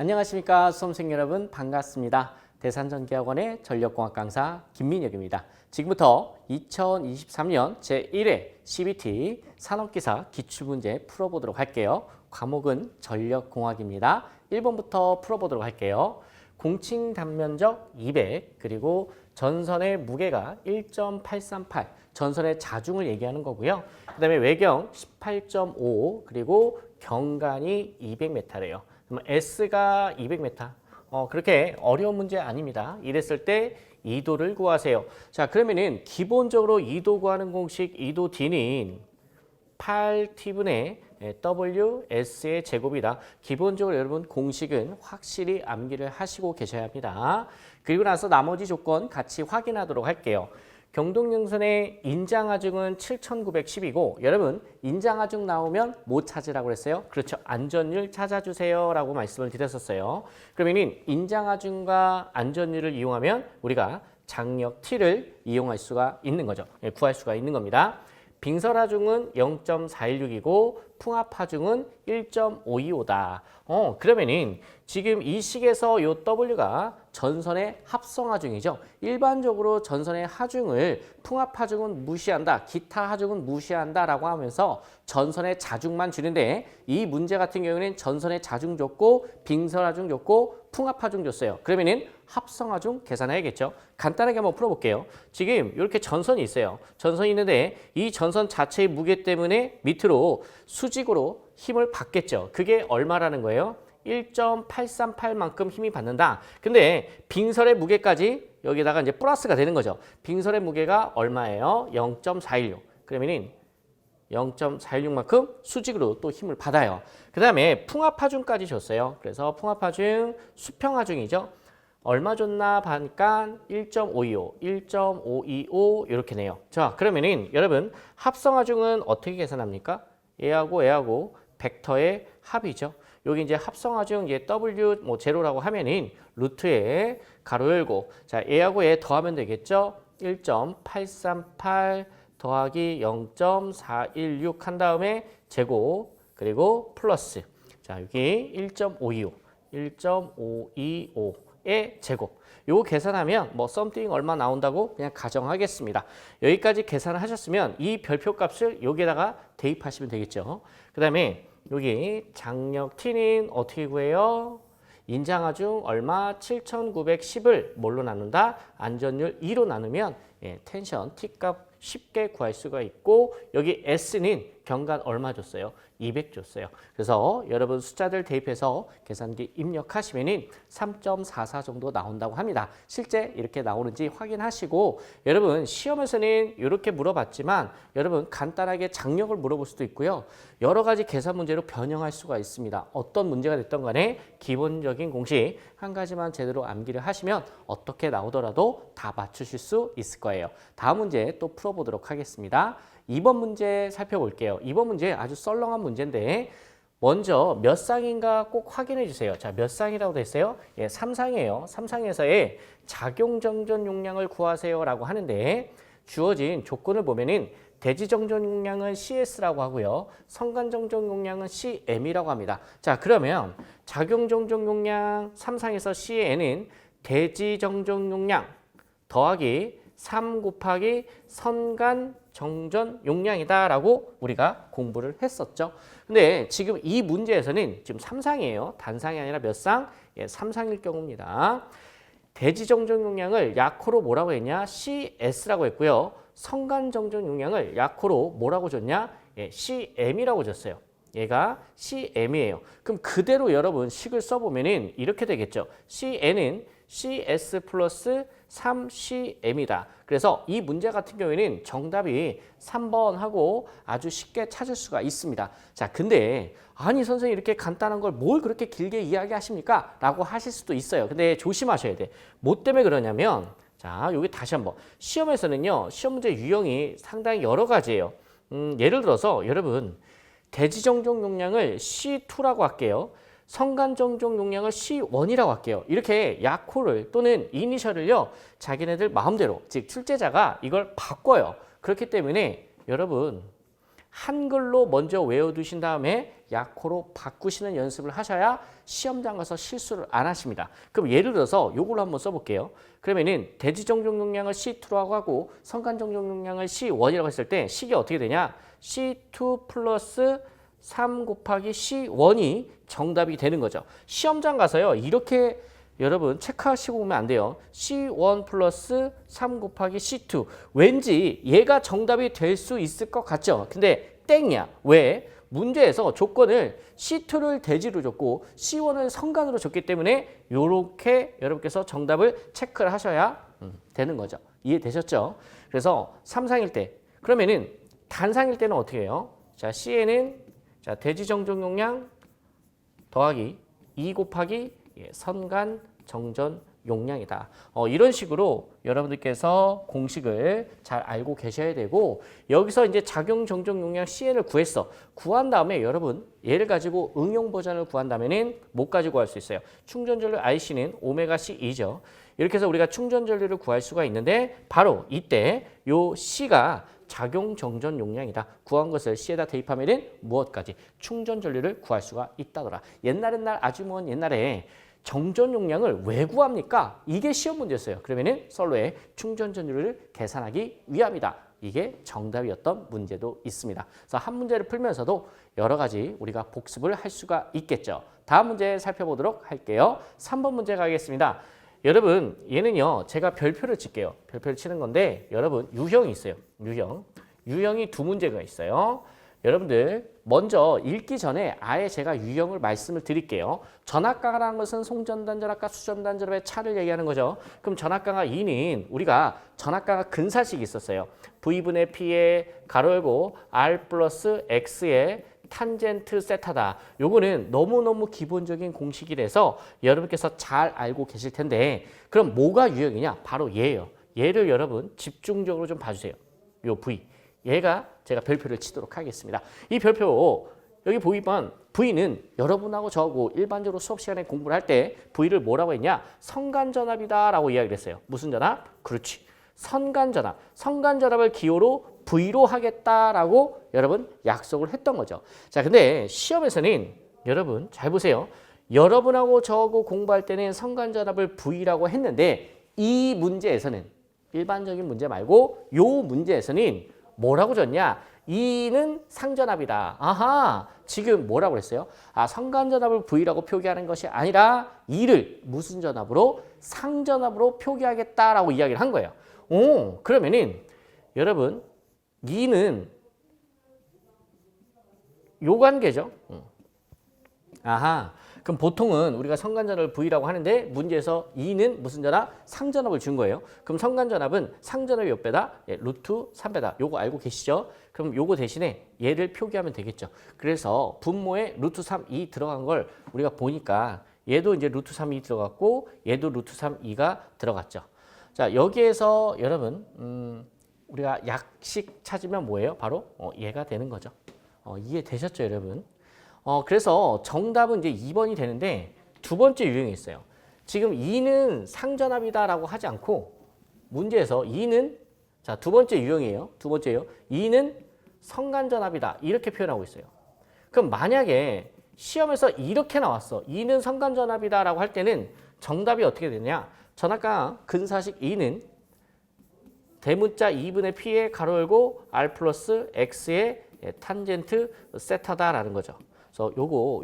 안녕하십니까 수험생 여러분 반갑습니다. 대산전기학원의 전력공학 강사 김민혁입니다. 지금부터 2023년 제1회 CBT 산업기사 기출문제 풀어보도록 할게요. 과목은 전력공학입니다. 1번부터 풀어보도록 할게요. 공칭 단면적 200 그리고 전선의 무게가 1.838 전선의 자중을 얘기하는 거고요. 그 다음에 외경 18.5 그리고 경간이 200m래요. 그럼 S가 200m. 그렇게 어려운 문제 아닙니다. 이랬을 때 2도를 구하세요. 자, 그러면은 기본적으로 2도 구하는 공식 2도 D는 8T분의 WS의 제곱이다. 기본적으로 여러분 공식은 확실히 암기를 하시고 계셔야 합니다. 그리고 나서 나머지 조건 같이 확인하도록 할게요. 경동영선의 인장하중은 7,910이고 여러분 인장하중 나오면 뭐 찾으라고 그랬어요? 그렇죠. 안전율 찾아주세요 라고 말씀을 드렸었어요. 그러면 인장하중과 안전율을 이용하면 우리가 장력 T를 이용할 수가 있는 거죠. 구할 수가 있는 겁니다. 빙설하중은 0.416이고 풍합하중은 1.525다. 그러면은 지금 이 식에서 요 W가 전선의 합성하중이죠. 일반적으로 전선의 하중을 풍합하중은 무시한다, 기타 하중은 무시한다 라고 하면서 전선의 자중만 주는데 이 문제 같은 경우에는 전선의 자중 줬고 빙설하중 줬고 풍합하중 줬어요. 그러면은 합성하중 계산해야겠죠. 간단하게 한번 풀어볼게요. 지금 이렇게 전선이 있어요. 전선이 있는데 이 전선 자체의 무게 때문에 밑으로 수직으로 힘을 받겠죠. 그게 얼마라는 거예요? 1.838만큼 힘이 받는다. 근데 빙설의 무게까지 여기다가 이제 플러스가 되는 거죠. 빙설의 무게가 얼마예요? 0.416. 그러면은 0.416만큼 수직으로 또 힘을 받아요. 그 다음에 풍합하중까지 줬어요. 그래서 풍합하중, 수평하중이죠. 얼마 줬나 보니까 1.525, 1.525 이렇게 내요. 자, 그러면은 여러분 합성하중은 어떻게 계산합니까? 얘하고 벡터의 합이죠. 여기 이제 합성하중 이제 W 뭐 제로라고 하면은 루트에 가로 열고 자, 얘하고 얘 더하면 되겠죠? 1.838 더하기 0.416 한 다음에 제곱 그리고 플러스 자, 여기 1.525, 1.525의 제곱. 요거 계산하면 뭐 썸띵 얼마 나온다고 그냥 가정하겠습니다. 여기까지 계산을 하셨으면 이 별표 값을 여기에다가 대입하시면 되겠죠. 그 다음에 여기 장력 T는 어떻게 구해요? 인장하중 얼마? 7,910을 뭘로 나눈다? 안전율 2로 나누면 텐션 T값 쉽게 구할 수가 있고 여기 S는 경간 얼마 줬어요? 200 줬어요. 그래서 여러분 숫자들 대입해서 계산기 입력하시면 3.44 정도 나온다고 합니다. 실제 이렇게 나오는지 확인하시고 여러분 시험에서는 이렇게 물어봤지만 여러분 간단하게 장력을 물어볼 수도 있고요. 여러 가지 계산 문제로 변형할 수가 있습니다. 어떤 문제가 됐던 간에 기본적인 공식 한 가지만 제대로 암기를 하시면 어떻게 나오더라도 다 맞추실 수 있을 거예요. 다음 문제 또 풀어보도록 하겠습니다. 2번 문제 살펴볼게요. 2번 문제 아주 썰렁한 문제인데 먼저 몇 쌍인가 꼭 확인해 주세요. 자, 몇 쌍이라고 됐어요? 3쌍이에요. 3쌍에서의 작용정전 용량을 구하세요 라고 하는데 주어진 조건을 보면은 대지정전 용량은 CS라고 하고요. 성간정전 용량은 CM이라고 합니다. 자, 그러면 작용정전 용량 3쌍에서 CN은 대지정전 용량 더하기 3 곱하기 선간 정전 용량이다라고 우리가 공부를 했었죠. 근데 지금 이 문제에서는 지금 3쌍이에요. 단상이 아니라 몇 쌍? 3쌍일 경우입니다. 대지 정전 용량을 약호로 뭐라고 했냐? CS라고 했고요. 선간 정전 용량을 약호로 뭐라고 줬냐? CM이라고 줬어요. 얘가 CM이에요. 그럼 그대로 여러분 식을 써보면은 이렇게 되겠죠. CN은 CS 플러스 3CM이다. 그래서 이 문제 같은 경우에는 정답이 3번 하고 아주 쉽게 찾을 수가 있습니다. 자, 근데 아니 선생님 이렇게 간단한 걸 뭘 그렇게 길게 이야기하십니까? 라고 하실 수도 있어요. 근데 조심하셔야 돼. 뭐 때문에 그러냐면 자, 여기 다시 한번 시험에서는요. 시험 문제 유형이 상당히 여러 가지예요. 예를 들어서 여러분 대지정전 용량을 C2라고 할게요. 성간정전 용량을 C1이라고 할게요. 이렇게 약호를 또는 이니셜을요. 자기네들 마음대로 즉 출제자가 이걸 바꿔요. 그렇기 때문에 여러분 한글로 먼저 외워두신 다음에 약호로 바꾸시는 연습을 하셔야 시험장 가서 실수를 안 하십니다. 그럼 예를 들어서 요걸로 한번 써볼게요. 그러면은 대지 정종 용량을 C2라고 하고 성간 정종 용량을 C1이라고 했을 때 식이 어떻게 되냐? C2 플러스 3 곱하기 C1이 정답이 되는 거죠. 시험장 가서요. 이렇게 여러분 체크하시고 오면 안 돼요. C1 플러스 3 곱하기 C2. 왠지 얘가 정답이 될 수 있을 것 같죠? 근데 땡이야. 왜? 문제에서 조건을 C2를 대지로 줬고 C1을 성간으로 줬기 때문에 이렇게 여러분께서 정답을 체크를 하셔야 되는 거죠. 이해되셨죠? 그래서 삼상일 때 그러면은 단상일 때는 어떻게 해요? 자, C에는 자, 대지 정종 용량 더하기 2 곱하기 선간 정전 용량이다. 이런 식으로 여러분들께서 공식을 잘 알고 계셔야 되고 여기서 이제 작용 정종 용량 CN을 구했어. 구한 다음에 여러분 얘를 가지고 응용 버전을 구한 다음에는 못 가지고 할 수 있어요. 충전 전류 IC는 오메가 C2죠. 이렇게 해서 우리가 충전 전류를 구할 수가 있는데 바로 이때 요 C가 작용 정전 용량이다. 구한 것을 C에다 대입하면은 무엇까지? 충전 전류를 구할 수가 있다더라. 옛날 아주 먼 옛날에 정전 용량을 왜 구합니까? 이게 시험 문제였어요. 그러면은 선로의 충전 전류를 계산하기 위함이다. 이게 정답이었던 문제도 있습니다. 그래서 한 문제를 풀면서도 여러 가지 우리가 복습을 할 수가 있겠죠. 다음 문제 살펴보도록 할게요. 3번 문제 가겠습니다. 여러분 얘는요 제가 별표를 칠게요. 별표를 치는 건데 여러분 유형이 있어요. 유형이 두 문제가 있어요. 여러분들 먼저 읽기 전에 아예 제가 유형을 말씀을 드릴게요. 전압가라는 것은 송전단전압과 수전단전압의 차를 얘기하는 거죠. 그럼 전압가가 2는 우리가 전압가가 근사식이 있었어요. V분의 P에 가로 열고 R 플러스 X의 탄젠트 세타다. 요거는 너무너무 기본적인 공식이라서 여러분께서 잘 알고 계실 텐데 그럼 뭐가 유형이냐? 바로 얘예요. 얘를 여러분 집중적으로 좀 봐주세요. 요 V. 얘가 제가 별표를 치도록 하겠습니다. 이 별표 여기 보이면 V는 여러분하고 저하고 일반적으로 수업 시간에 공부를 할 때 V를 뭐라고 했냐? 선간전압이다 라고 이야기를 했어요. 무슨 전압? 그렇지. 선간전압. 선간전압을 기호로 V로 하겠다라고 여러분 약속을 했던 거죠. 자, 근데 시험에서는 여러분 잘 보세요. 여러분하고 저하고 공부할 때는 선간전압을 V라고 했는데 이 문제에서는 일반적인 문제 말고 요 문제에서는 뭐라고 줬냐? 2는 상전압이다. 아하, 지금 뭐라고 그랬어요? 선간전압을 V라고 표기하는 것이 아니라 2를 무슨 전압으로? 상전압으로 표기하겠다라고 이야기를 한 거예요. 오, 그러면은 여러분 2는 요 관계죠. 아하. 그럼 보통은 우리가 선간전압을 V라고 하는데 문제에서 2는 무슨 전압? 상전압을 준 거예요. 그럼 선간전압은 상전압이 몇 배다? 루트 3배다. 요거 알고 계시죠? 그럼 요거 대신에 얘를 표기하면 되겠죠. 그래서 분모에 루트 3이 들어간 걸 우리가 보니까 얘도 이제 루트 3이 들어갔고 얘도 루트 3이가 들어갔죠. 자, 여기에서 여러분 우리가 약식 찾으면 뭐예요? 바로 얘가 되는 거죠. 이해되셨죠, 여러분? 그래서 정답은 이제 2번이 되는데 두 번째 유형이 있어요. 지금 2는 상전압이다라고 하지 않고 문제에서 2는 자, 두 번째 유형이에요. 두 번째요. 2는 선간전압이다. 이렇게 표현하고 있어요. 그럼 만약에 시험에서 이렇게 나왔어. 2는 선간전압이다라고 할 때는 정답이 어떻게 되냐? 전압가 근사식 2는 대문자 2분의 P에 가로 열고 R 플러스 X의 탄젠트 세타다라는 거죠. 그래서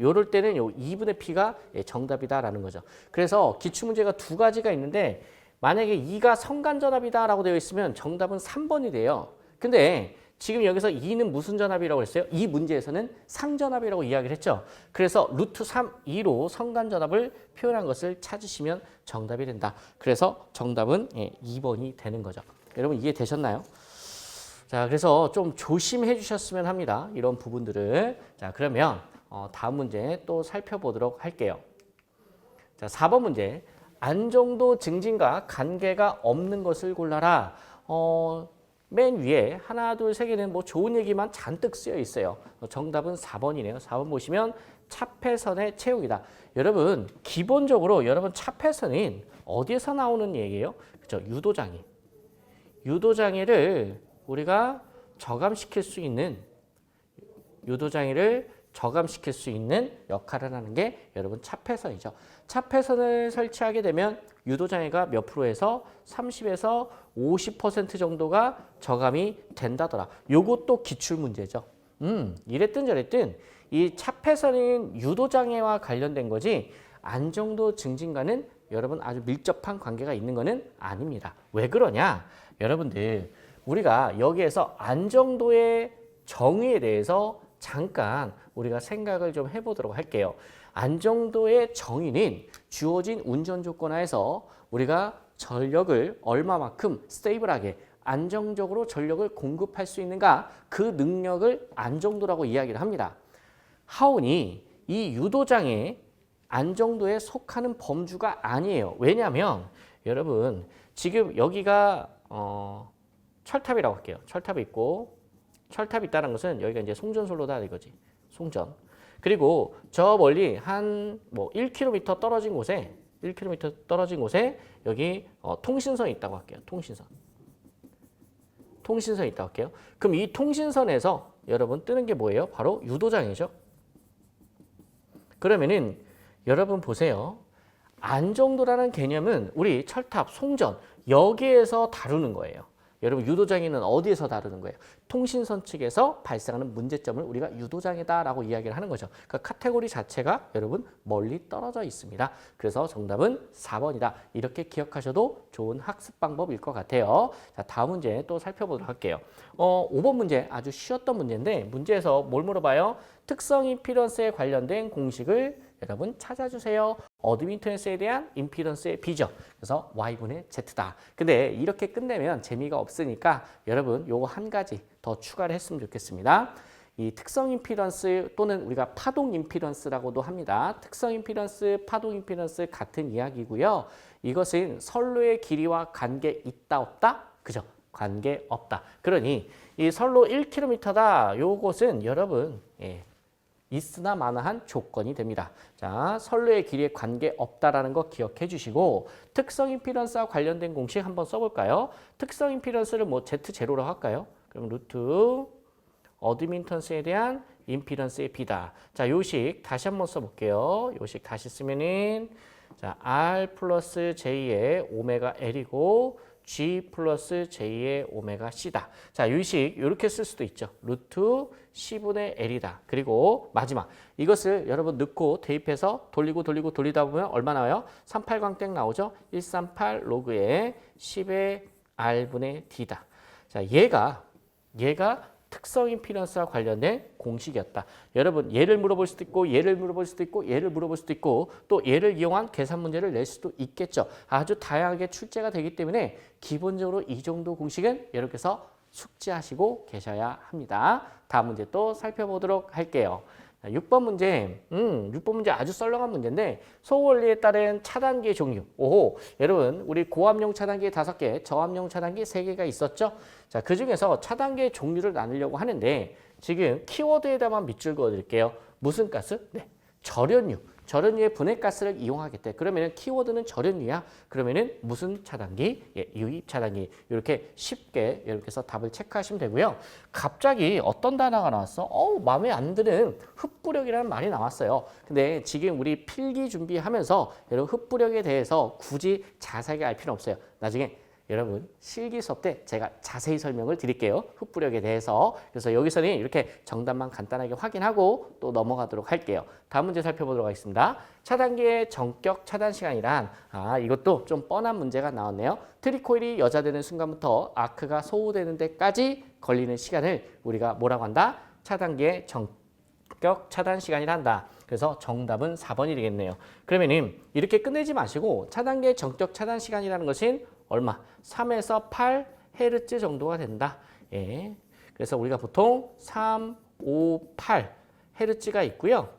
요럴 때는 요 2분의 P가 정답이다라는 거죠. 그래서 기출문제가 두 가지가 있는데 만약에 2가 선간전압이다라고 되어 있으면 정답은 3번이 돼요. 근데 지금 여기서 2는 무슨 전압이라고 했어요? 이 문제에서는 상전압이라고 이야기를 했죠. 그래서 루트 3, 2로 선간전압을 표현한 것을 찾으시면 정답이 된다. 그래서 정답은 2번이 되는 거죠. 여러분 이해되셨나요? 자, 그래서 좀 조심해 주셨으면 합니다. 이런 부분들을. 자, 그러면 다음 문제 또 살펴보도록 할게요. 자, 4번 문제. 안정도 증진과 관계가 없는 것을 골라라. 맨 위에 하나, 둘, 세 개는 뭐 좋은 얘기만 잔뜩 쓰여 있어요. 정답은 4번이네요. 4번 보시면 차폐선의 채우기다. 여러분, 기본적으로 여러분 차폐선은 어디에서 나오는 얘기예요? 그렇죠? 유도장애. 유도장애를 우리가 저감시킬 수 있는 유도장애를 저감시킬 수 있는 역할을 하는 게 여러분 차폐선이죠. 차폐선을 설치하게 되면 유도장애가 몇 프로에서 30에서 50% 정도가 저감이 된다더라. 요것도 기출문제죠. 이랬든 저랬든 이 차폐선인 유도장애와 관련된 거지 안정도 증진과는 여러분 아주 밀접한 관계가 있는 거는 아닙니다. 왜 그러냐? 여러분들 우리가 여기에서 안정도의 정의에 대해서 잠깐 우리가 생각을 좀 해보도록 할게요. 안정도의 정의는 주어진 운전 조건 하에서 우리가 전력을 얼마만큼 스테이블하게 안정적으로 전력을 공급할 수 있는가 그 능력을 안정도라고 이야기를 합니다. 하온이 이 유도장애 안정도에 속하는 범주가 아니에요. 왜냐하면 여러분 지금 여기가 철탑이라고 할게요. 철탑이 있고 철탑이 있다는 것은 여기가 이제 송전솔로다 이거지. 송전. 그리고 저 멀리 한 뭐 1km 떨어진 곳에 1km 떨어진 곳에 여기 통신선이 있다고 할게요. 통신선이 있다고 할게요. 그럼 이 통신선에서 여러분 뜨는 게 뭐예요? 바로 유도장애죠. 그러면은 여러분 보세요. 안정도라는 개념은 우리 철탑, 송전 여기에서 다루는 거예요. 여러분 유도장애는 어디에서 다루는 거예요? 통신선 측에서 발생하는 문제점을 우리가 유도장애다라고 이야기를 하는 거죠. 그러니까 카테고리 자체가 여러분 멀리 떨어져 있습니다. 그래서 정답은 4번이다. 이렇게 기억하셔도 좋은 학습 방법일 것 같아요. 자, 다음 문제 또 살펴보도록 할게요. 5번 문제 아주 쉬웠던 문제인데 문제에서 뭘 물어봐요? 특성 임피던스에 관련된 공식을 여러분 찾아주세요. 어드미턴스에 대한 임피던스의 비죠. 그래서 Y분의 Z다. 근데 이렇게 끝내면 재미가 없으니까 여러분 요거 한 가지 더 추가를 했으면 좋겠습니다. 이 특성 임피던스 또는 우리가 파동 임피던스라고도 합니다. 특성 임피던스, 파동 임피던스 같은 이야기고요. 이것은 선로의 길이와 관계 있다 없다? 그죠? 관계 없다. 그러니 이 선로 1km다. 요것은 여러분 있으나 마나한 조건이 됩니다. 자, 선로의 길이에 관계 없다라는 거 기억해 주시고 특성 임피던스와 관련된 공식 한번 써볼까요? 특성 임피던스를 뭐 Z0라고 할까요? 그럼 루트 어드민턴스에 대한 임피던스의 B다. 자, 요식 다시 한번 써볼게요. 요식 다시 쓰면은 자, R 플러스 J의 오메가 L이고 G 플러스 J의 오메가 C다. 자, 요식 이렇게 쓸 수도 있죠. 루트 C분의 L이다. 그리고 마지막 이것을 여러분 넣고 대입해서 돌리다 보면 얼마 나와요? 38광땡 나오죠? 138 로그의 10의 R분의 D다. 자, 얘가 특성 임피던스와 관련된 공식이었다. 여러분 얘를 물어볼 수도 있고 얘를 물어볼 수도 있고 얘를 물어볼 수도 있고 또 얘를 이용한 계산 문제를 낼 수도 있겠죠. 아주 다양하게 출제가 되기 때문에 기본적으로 이 정도 공식은 이렇게 해서 숙지하시고 계셔야 합니다. 다음 문제 또 살펴보도록 할게요. 6번 문제, 6번 문제 아주 썰렁한 문제인데 소원리에 따른 차단기의 종류. 오호, 여러분 우리 고압용 차단기 5개, 저압용 차단기 3개가 있었죠. 자, 그 중에서 차단기의 종류를 나누려고 하는데 지금 키워드에다만 밑줄 그어드릴게요. 무슨 가스? 네, 절연유의 분해가스를 이용하겠대. 그러면은 키워드는 절연유야. 그러면은 무슨 차단기? 예, 유입 차단기. 이렇게 쉽게 이렇게 해서 답을 체크하시면 되고요. 갑자기 어떤 단어가 나왔어? 마음에 안 드는 흡부력이라는 말이 나왔어요. 근데 지금 우리 필기 준비하면서 여러분 흡부력에 대해서 굳이 자세하게 알 필요는 없어요. 나중에 여러분 실기 수업 때 제가 자세히 설명을 드릴게요. 흡부력에 대해서. 그래서 여기서는 이렇게 정답만 간단하게 확인하고 또 넘어가도록 할게요. 다음 문제 살펴보도록 하겠습니다. 차단기의 전격 차단 시간이란 이것도 좀 뻔한 문제가 나왔네요. 트리코일이 여자되는 순간부터 아크가 소후되는 데까지 걸리는 시간을 우리가 뭐라고 한다? 차단기의 전격 차단 시간이라 한다. 그래서 정답은 4번이 되겠네요. 그러면은 이렇게 끝내지 마시고 차단기의 전격 차단 시간이라는 것은 얼마? 3에서 8Hz 정도가 된다. 예. 그래서 우리가 보통 3, 5, 8Hz가 있고요.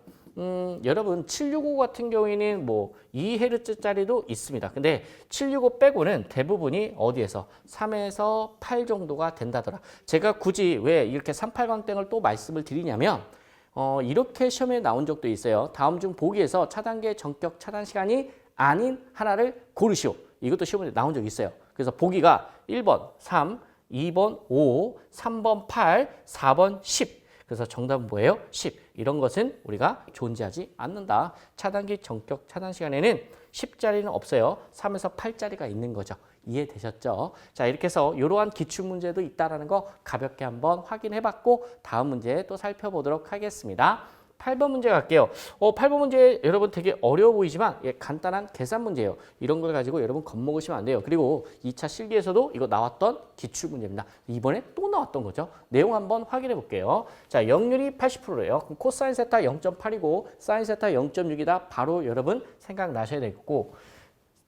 여러분 765 같은 경우에는 뭐 2Hz짜리도 있습니다. 근데 765 빼고는 대부분이 어디에서 3에서 8 정도가 된다더라. 제가 굳이 왜 이렇게 38광땡을 또 말씀을 드리냐면 이렇게 시험에 나온 적도 있어요. 다음 중 보기에서 차단기의 전격 차단 시간이 아닌 하나를 고르시오. 이것도 시험에 나온 적이 있어요. 그래서 보기가 1번 3, 2번 5, 3번 8, 4번 10. 그래서 정답은 뭐예요? 10. 이런 것은 우리가 존재하지 않는다. 차단기 전격 차단 시간에는 10자리는 없어요. 3에서 8자리가 있는 거죠. 이해되셨죠? 자, 이렇게 해서 이러한 기출문제도 있다는 거 가볍게 한번 확인해봤고 다음 문제 또 살펴보도록 하겠습니다. 8번 문제 갈게요. 8번 문제 여러분 되게 어려워 보이지만 간단한 계산 문제예요. 이런 걸 가지고 여러분 겁먹으시면 안 돼요. 그리고 2차 실기에서도 이거 나왔던 기출문제입니다. 이번에 또 나왔던 거죠. 내용 한번 확인해 볼게요. 자, 역률이 80%예요. 그럼 코사인 세타 0.8이고 사인 세타 0.6이다. 바로 여러분 생각나셔야 되겠고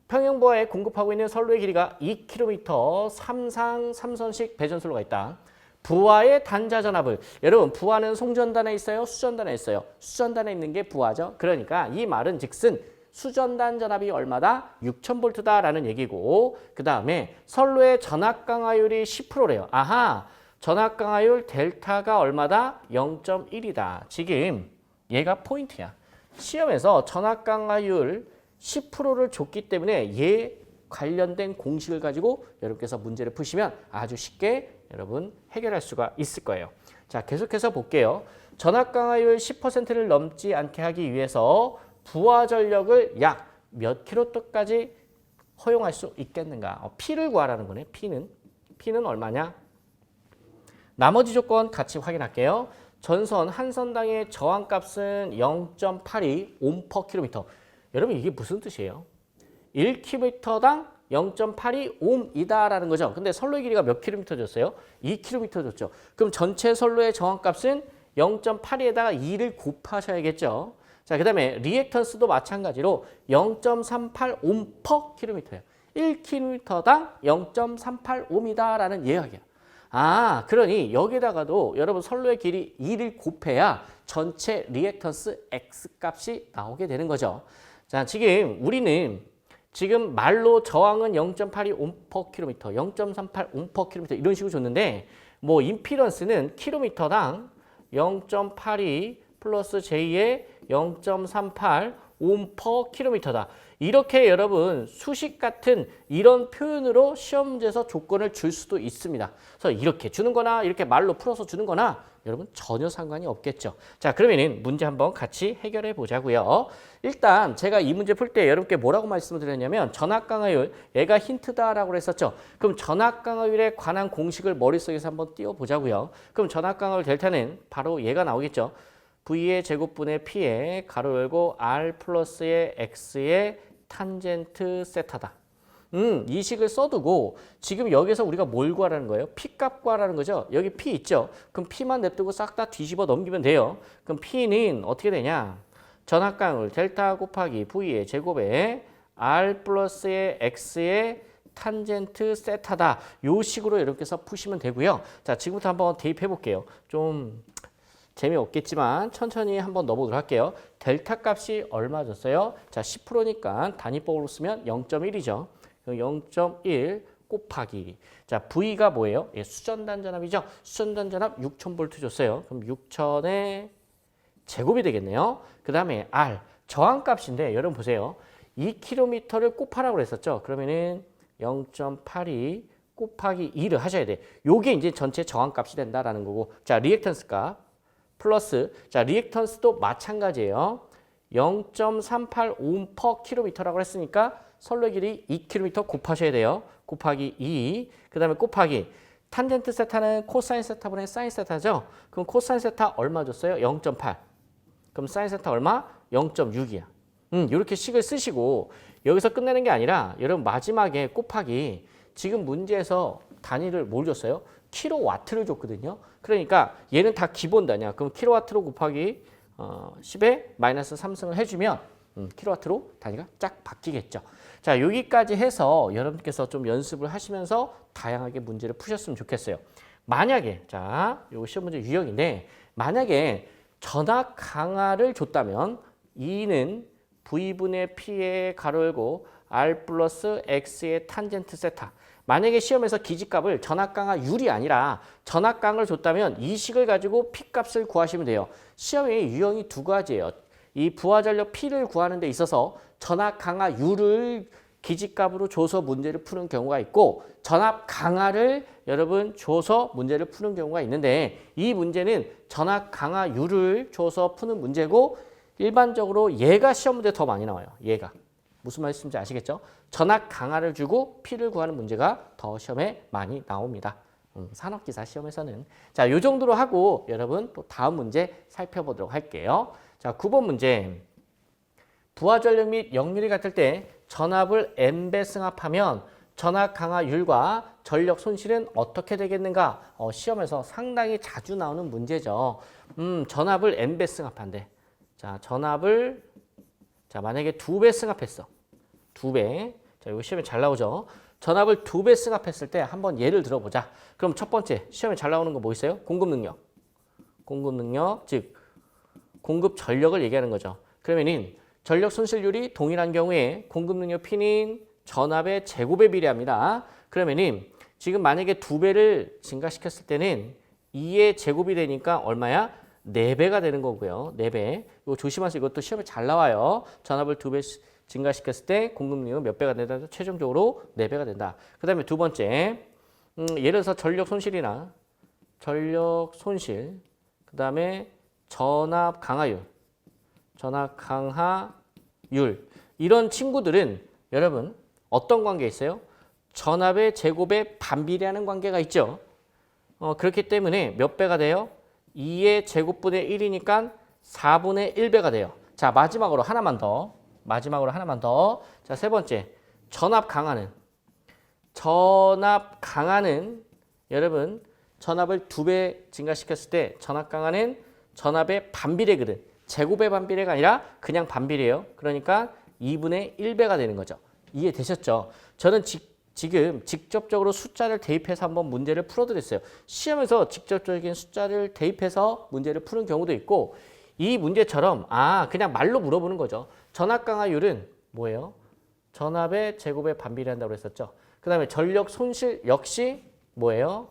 평형부하에 공급하고 있는 선로의 길이가 2km 3상 3선식 배전선로가 있다. 부하의 단자 전압을 여러분 부하는 송전단에 있어요? 수전단에 있어요? 수전단에 있는 게 부하죠. 그러니까 이 말은 즉슨 수전단 전압이 얼마다? 6000V다라는 얘기고 그 다음에 선로의 전압 강화율이 10%래요. 아하, 전압 강화율 델타가 얼마다? 0.1이다. 지금 얘가 포인트야. 시험에서 전압 강화율 10%를 줬기 때문에 얘 관련된 공식을 가지고 여러분께서 문제를 푸시면 아주 쉽게 여러분 해결할 수가 있을 거예요. 자, 계속해서 볼게요. 전압 강화율 10%를 넘지 않게 하기 위해서 부하 전력을 약 몇 킬로도까지 허용할 수 있겠는가? P를 구하라는 거네. P는 얼마냐? 나머지 조건 같이 확인할게요. 전선 한 선당의 저항값은 0.82 옴/km. 여러분 이게 무슨 뜻이에요? 1km당 0.82 옴이다라는 거죠. 근데 선로의 길이가 몇 킬로미터 줬어요? 2km 줬죠. 그럼 전체 선로의 저항값은 0.82에다가 2를 곱하셔야겠죠. 자, 그 다음에 리액턴스도 마찬가지로 0.38 옴/km예요. 1km당 0.38 옴이다라는 이야기야. 아, 그러니 여기다가도 여러분 선로의 길이 2를 곱해야 전체 리액턴스 X값이 나오게 되는 거죠. 자, 지금 우리는 지금 말로 저항은 0.82 옴/km, 0.38 옴/km 이런 식으로 줬는데 뭐 임피던스는 킬로미터당 0.82 플러스 J의 0.38 옴/km다. 이렇게 여러분 수식 같은 이런 표현으로 시험 문제에서 조건을 줄 수도 있습니다. 그래서 이렇게 주는 거나 이렇게 말로 풀어서 주는 거나 여러분 전혀 상관이 없겠죠. 자, 그러면은 문제 한번 같이 해결해 보자고요. 일단 제가 이 문제 풀 때 여러분께 뭐라고 말씀을 드렸냐면 전압 강화율 얘가 힌트다라고 했었죠. 그럼 전압 강화율에 관한 공식을 머릿속에서 한번 띄워 보자고요. 그럼 전압 강화율 델타는 바로 얘가 나오겠죠. V의 제곱분의 P의 가로 열고 R 플러스의 X의 탄젠트 세타다. 이 식을 써두고 지금 여기서 우리가 뭘 구하라는 거예요? P값 구하라는 거죠. 여기 P 있죠. 그럼 P만 냅두고 싹 다 뒤집어 넘기면 돼요. 그럼 P는 어떻게 되냐? 전압 강화율 델타 곱하기 V의 제곱에 R 플러스의 X의 탄젠트 세타다. 요 식으로 이렇게 해서 푸시면 되고요. 자, 지금부터 한번 대입해 볼게요. 좀 재미없겠지만 천천히 한번 넣어보도록 할게요. 델타 값이 얼마 줬어요? 자, 10%니까 단위법으로 쓰면 0.1이죠. 0.1 곱하기. 자, V가 뭐예요? 예, 수전단 전압이죠. 수전단 전압 6000V 줬어요. 그럼 6000의 제곱이 되겠네요. 그 다음에 R, 저항값인데 여러분 보세요. 2km를 곱하라고 그랬었죠. 그러면은 0.82 곱하기 2를 하셔야 돼. 요게 이제 전체 저항값이 된다라는 거고. 자, 리액턴스 값 플러스, 자, 리액턴스도 마찬가지예요. 0.38 옴/km라고 했으니까 선로의 길이 2km 곱하셔야 돼요. 곱하기 2, 그 다음에 곱하기 탄젠트 세타는 코사인 세타분의 사인 세타죠. 그럼 코사인 세타 얼마 줬어요? 0.8. 그럼 사인 세타 얼마? 0.6이야. 이렇게 식을 쓰시고 여기서 끝내는 게 아니라 여러분 마지막에 곱하기 지금 문제에서 단위를 뭘 줬어요? 킬로와트를 줬거든요. 그러니까 얘는 다 기본 단위야. 그럼 킬로와트로 곱하기 10에 마이너스 3승을 해주면 킬로와트로 단위가 쫙 바뀌겠죠. 자, 여기까지 해서 여러분께서 좀 연습을 하시면서 다양하게 문제를 푸셨으면 좋겠어요. 만약에, 자, 요거 시험 문제 유형인데 만약에 전압 강화를 줬다면 E는 V분의 P의 가로 열고 R 플러스 X의 탄젠트 세타. 만약에 시험에서 기지값을 전압 강화율이 아니라 전압 강을 줬다면 이 식을 가지고 P값을 구하시면 돼요. 시험의 유형이 두 가지예요. 이 부하 전력 P를 구하는 데 있어서 전압 강화율을 기지값으로 줘서 문제를 푸는 경우가 있고 전압 강하를 여러분 줘서 문제를 푸는 경우가 있는데 이 문제는 전압 강하율을 줘서 푸는 문제고 일반적으로 얘가 시험 문제 더 많이 나와요. 얘가. 무슨 말씀인지 아시겠죠? 전압 강하를 주고 P를 구하는 문제가 더 시험에 많이 나옵니다. 산업기사 시험에서는. 자, 요 정도로 하고 여러분 또 다음 문제 살펴보도록 할게요. 자, 9번 문제. 부하전력 및 역률이 같을 때 전압을 n배 승합하면 전압 강하율과 전력 손실은 어떻게 되겠는가? 시험에서 상당히 자주 나오는 문제죠. 전압을 n배 승합한대. 자, 전압을 만약에 2배 승합했어. 2배. 자, 이거 시험에 잘 나오죠. 전압을 2배 승합했을 때 한번 예를 들어보자. 그럼 첫 번째 시험에 잘 나오는 거 뭐 있어요? 공급 능력. 공급 능력, 즉 공급 전력을 얘기하는 거죠. 그러면은 전력 손실률이 동일한 경우에 공급 능력 P는 전압의 제곱에 비례합니다. 그러면은 지금 만약에 2배를 증가시켰을 때는 2의 제곱이 되니까 얼마야? 4배가 되는 거고요. 4배. 이거 조심하세요. 이것도 시험에 잘 나와요. 전압을 2배 증가시켰을 때 공급 능력은 몇 배가 된다? 최종적으로 4배가 된다. 그 다음에 두 번째, 예를 들어서 전력 손실이나 전력 손실, 그 다음에 전압 강하율, 전압 강하율 이런 친구들은 여러분 어떤 관계에 있어요? 전압의 제곱에 반비례하는 관계가 있죠. 그렇기 때문에 몇 배가 돼요? 2의 제곱분의 1이니까 4분의 1배가 돼요. 자, 마지막으로 하나만 더. 자, 세 번째, 전압 강하는 여러분 전압을 2배 증가시켰을 때 전압 강하는 전압의 반비례거든. 제곱의 반비례가 아니라 그냥 반비례예요. 그러니까 2분의 1배가 되는 거죠. 이해되셨죠? 저는 지금 직접적으로 숫자를 대입해서 한번 문제를 풀어드렸어요. 시험에서 직접적인 숫자를 대입해서 문제를 푸는 경우도 있고 이 문제처럼 그냥 말로 물어보는 거죠. 전압 강하율은 뭐예요? 전압의 제곱에 반비례한다고 했었죠. 그 다음에 전력 손실 역시 뭐예요?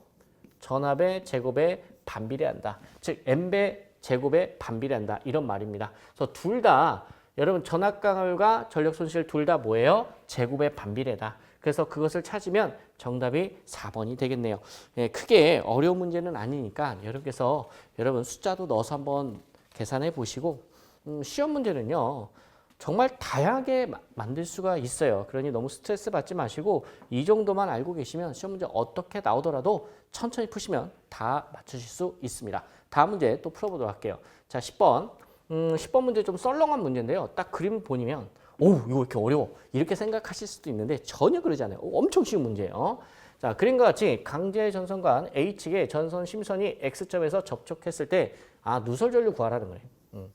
전압의 제곱에 반비례한다. 즉 n배 제곱에 반비례한다. 이런 말입니다. 그래서 둘 다 여러분 전압 강하율과 전력 손실 둘 다 뭐예요? 제곱에 반비례다. 그래서 그것을 찾으면 정답이 4번이 되겠네요. 예, 크게 어려운 문제는 아니니까 여러분께서 여러분 숫자도 넣어서 한번 계산해 보시고 시험 문제는요. 정말 다양하게 만들 수가 있어요. 그러니 너무 스트레스 받지 마시고 이 정도만 알고 계시면 시험 문제 어떻게 나오더라도 천천히 푸시면 다 맞추실 수 있습니다. 다음 문제 또 풀어보도록 할게요. 자, 10번. 10번 문제 좀 썰렁한 문제인데요. 딱 그림 보시면 이거 왜 이렇게 어려워? 이렇게 생각하실 수도 있는데 전혀 그러지 않아요. 엄청 쉬운 문제예요. 자, 그림과 같이 강제 전선관 H의 전선 심선이 X점에서 접촉했을 때 누설 전류 구하라는 거예요.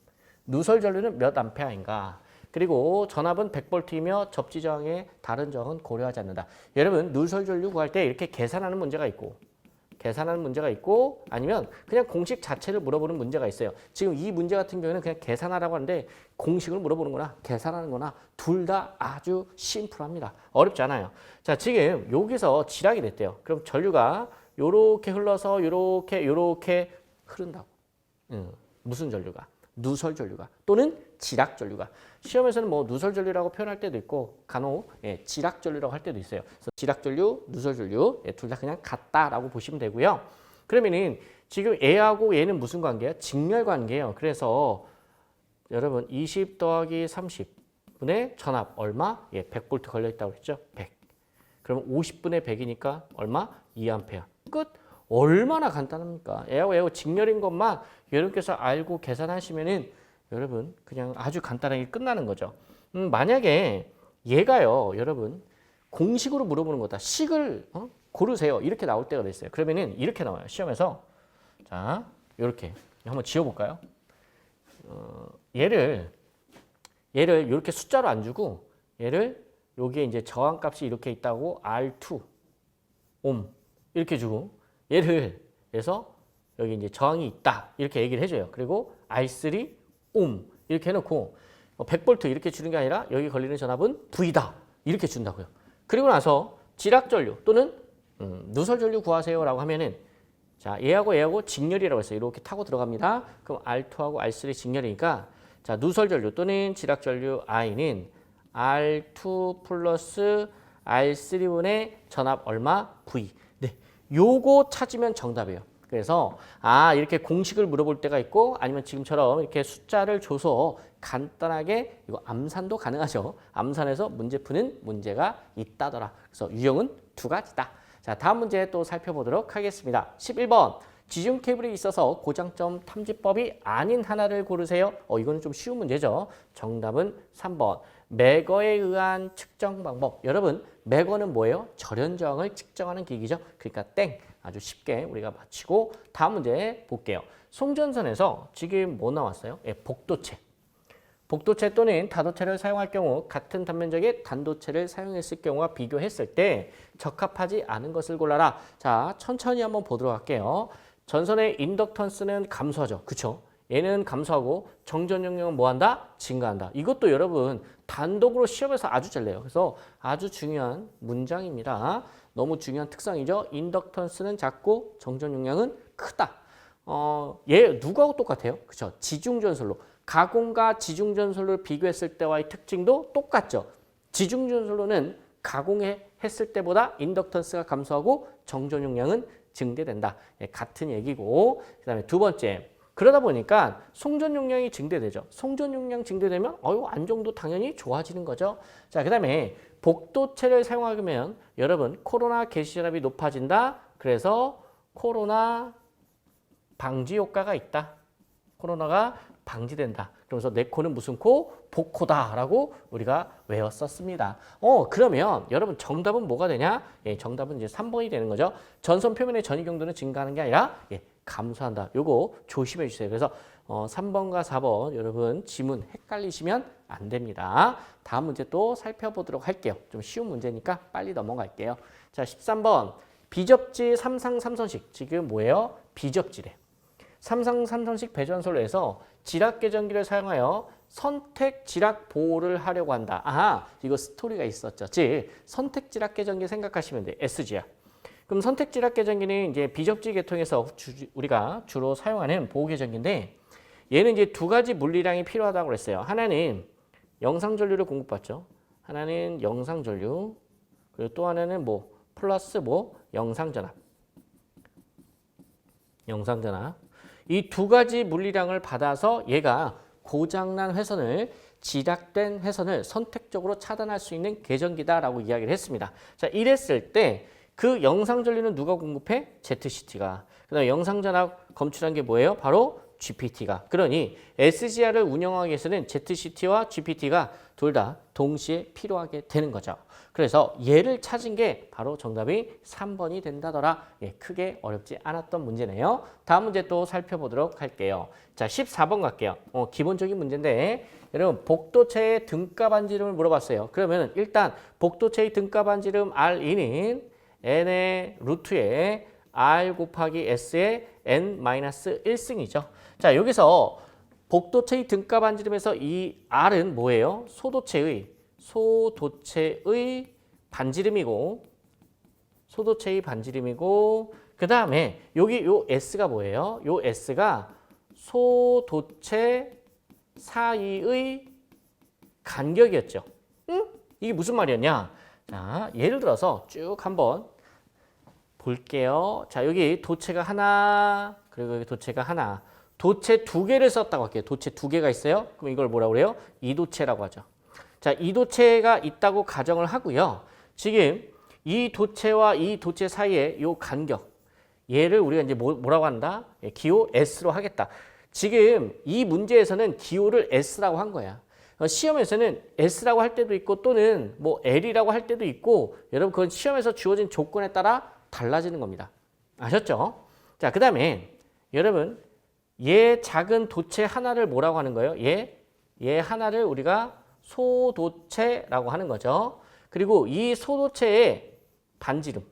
누설 전류는 몇 암페어인가? 그리고 전압은 100V이며 접지 저항의 다른 저항은 고려하지 않는다. 여러분 누설 전류 구할 때 이렇게 계산하는 문제가 있고 아니면 그냥 공식 자체를 물어보는 문제가 있어요. 지금 이 문제 같은 경우에는 그냥 계산하라고 하는데 공식을 물어보는 거나 계산하는 거나 둘 다 아주 심플합니다. 어렵지 않아요. 자, 지금 여기서 지락이 됐대요. 그럼 전류가 요렇게 흘러서 요렇게 흐른다고. 무슨 전류가? 누설 전류가 또는 지락 전류가. 시험에서는 뭐 누설 전류라고 표현할 때도 있고 간혹 지락 전류라고 할 때도 있어요. 그래서 지락 전류, 누설 전류 둘 다 그냥 같다라고 보시면 되고요. 그러면은 지금 얘하고 얘는 무슨 관계야? 직렬 관계예요. 그래서 여러분 20 더하기 30분의 전압 얼마? 100V 걸려 있다고 했죠. 100. 그럼 50분의 100이니까 얼마? 2A. 끝. 얼마나 간단합니까? 얘하고 직렬인 것만 여러분께서 알고 계산하시면은 여러분 그냥 아주 간단하게 끝나는 거죠. 만약에 얘가요, 여러분 공식으로 물어보는 거다. 식을 고르세요. 이렇게 나올 때가 있어요. 그러면은 이렇게 나와요. 시험에서 자 이렇게 한번 지워볼까요? 얘를 이렇게 숫자로 안 주고 얘를 여기에 이제 저항값이 이렇게 있다고 R2 옴 이렇게 주고 얘를 해서 여기 이제 저항이 있다 이렇게 얘기를 해줘요. 그리고 R3 옴 이렇게 해놓고 100V 이렇게 주는 게 아니라 여기 걸리는 전압은 V다 이렇게 준다고요. 그리고 나서 지락 전류 또는 누설 전류 구하세요라고 하면은 자 얘하고 직렬이라고 했어요. 이렇게 타고 들어갑니다. 그럼 R2하고 R3 직렬이니까 자 누설 전류 또는 지락 전류 I는 R2 플러스 R3분의 전압 얼마? V. 네, 요거 찾으면 정답이에요. 그래서 이렇게 공식을 물어볼 때가 있고 아니면 지금처럼 이렇게 숫자를 줘서 간단하게 이거 암산도 가능하죠. 암산해서 문제 푸는 문제가 있다더라. 그래서 유형은 두 가지다. 자, 다음 문제 또 살펴보도록 하겠습니다. 11번. 지중 케이블이 있어서 고장점 탐지법이 아닌 하나를 고르세요. 이거는 좀 쉬운 문제죠. 정답은 3번. 매거에 의한 측정 방법. 여러분, 매거는 뭐예요? 절연저항을 측정하는 기기죠. 그러니까 땡. 아주 쉽게 우리가 맞히고 다음 문제 볼게요. 송전선에서 지금 뭐 나왔어요? 복도체. 복도체 또는 다도체를 사용할 경우 같은 단면적의 단도체를 사용했을 경우와 비교했을 때 적합하지 않은 것을 골라라. 자, 천천히 한번 보도록 할게요. 전선의 인덕턴스는 감소하죠. 그렇죠? 얘는 감소하고 정전 용량은 뭐한다? 증가한다. 이것도 여러분 단독으로 시험에서 아주 잘 내요. 그래서 아주 중요한 문장입니다. 너무 중요한 특성이죠. 인덕턴스는 작고 정전 용량은 크다. 얘 누구하고 똑같아요? 그렇죠? 지중전솔로. 가공과 지중전솔로를 비교했을 때와의 특징도 똑같죠. 지중전솔로는 가공했을 때보다 인덕턴스가 감소하고 정전 용량은 증대된다. 같은 얘기고. 그다음에 두 번째. 그러다 보니까 송전 용량이 증대되죠. 송전 용량 증대되면 안정도 당연히 좋아지는 거죠. 자, 그다음에 복도체를 사용하면 여러분 코로나 개시 전압이 높아진다. 그래서 코로나 방지 효과가 있다. 코로나가 방지된다. 그러면서 내 코는 무슨 코? 복코다라고 우리가 외웠었습니다. 그러면 여러분 정답은 뭐가 되냐? 정답은 이제 3번이 되는 거죠. 전선 표면의 전이 경도는 증가하는 게 아니라 감소한다. 요거 조심해 주세요. 그래서 3번과 4번 여러분 지문 헷갈리시면 안 됩니다. 다음 문제 또 살펴보도록 할게요. 좀 쉬운 문제니까 빨리 넘어갈게요. 자, 13번 비접지 3상 3선식 지금 뭐예요? 비접지래. 3상 3선식 배전솔로에서 지락 계전기를 사용하여 선택 지락 보호를 하려고 한다. 이거 스토리가 있었죠. 즉 선택 지락 계전기 생각하시면 돼. SGR. 그럼 선택 지락 계전기는 이제 비접지 계통에서 우리가 주로 사용하는 보호 계전기인데 얘는 이제 두 가지 물리량이 필요하다고 그랬어요. 하나는 영상 전류를 공급받죠. 하나는 영상 전류. 그리고 또 하나는 플러스 영상 전압. 영상 전압. 이 두 가지 물리량을 받아서 얘가 고장난 회선을 지락된 회선을 선택적으로 차단할 수 있는 계전기다라고 이야기를 했습니다. 자, 이랬을 때 그 영상 전류는 누가 공급해? ZCT가. 그다음에 영상 전압 검출한 게 뭐예요? 바로 GPT가. 그러니 SGR을 운영하기 위해서는 ZCT와 GPT가 둘 다 동시에 필요하게 되는 거죠. 그래서 얘를 찾은 게 바로 정답이 3번이 된다더라. 크게 어렵지 않았던 문제네요. 다음 문제 또 살펴보도록 할게요. 자, 14번 갈게요. 기본적인 문제인데 여러분 복도체의 등가 반지름을 물어봤어요. 그러면 일단 복도체의 등가 반지름 R2는 n의 루트에 r 곱하기 s의 n-1승이죠. 자, 여기서 복도체의 등가 반지름에서 이 r은 뭐예요? 소도체의 반지름이고 그 다음에 여기 요 s가 뭐예요? 요 s가 소도체 사이의 간격이었죠. 이게 무슨 말이었냐? 자, 예를 들어서 쭉 한번 볼게요. 자, 여기 도체가 하나, 그리고 여기 도체가 하나. 도체 두 개를 썼다고 할게요. 도체 두 개가 있어요. 그럼 이걸 뭐라고 그래요? 이도체라고 하죠. 자, 이도체가 있다고 가정을 하고요. 지금 이 도체와 이 도체 사이의 요 간격, 얘를 우리가 이제 뭐라고 한다? 기호 S로 하겠다. 지금 이 문제에서는 기호를 S라고 한 거야. 시험에서는 S라고 할 때도 있고 또는 L이라고 할 때도 있고 여러분 그건 시험에서 주어진 조건에 따라 달라지는 겁니다. 아셨죠? 자, 그 다음에 여러분 얘 작은 도체 하나를 뭐라고 하는 거예요? 얘 하나를 우리가 소도체라고 하는 거죠. 그리고 이 소도체의 반지름,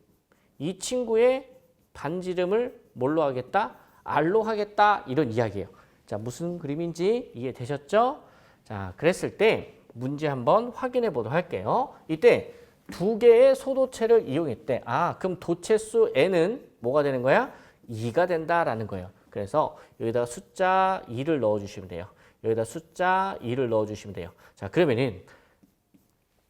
이 친구의 반지름을 뭘로 하겠다? R로 하겠다 이런 이야기예요. 자, 무슨 그림인지 이해되셨죠? 자, 그랬을 때 문제 한번 확인해 보도록 할게요. 이때 두 개의 소도체를 이용했대. 그럼 도체수 n은 뭐가 되는 거야? 2가 된다라는 거예요. 그래서 여기다가 숫자 2를 넣어주시면 돼요. 여기다 숫자 2를 넣어주시면 돼요. 자, 그러면은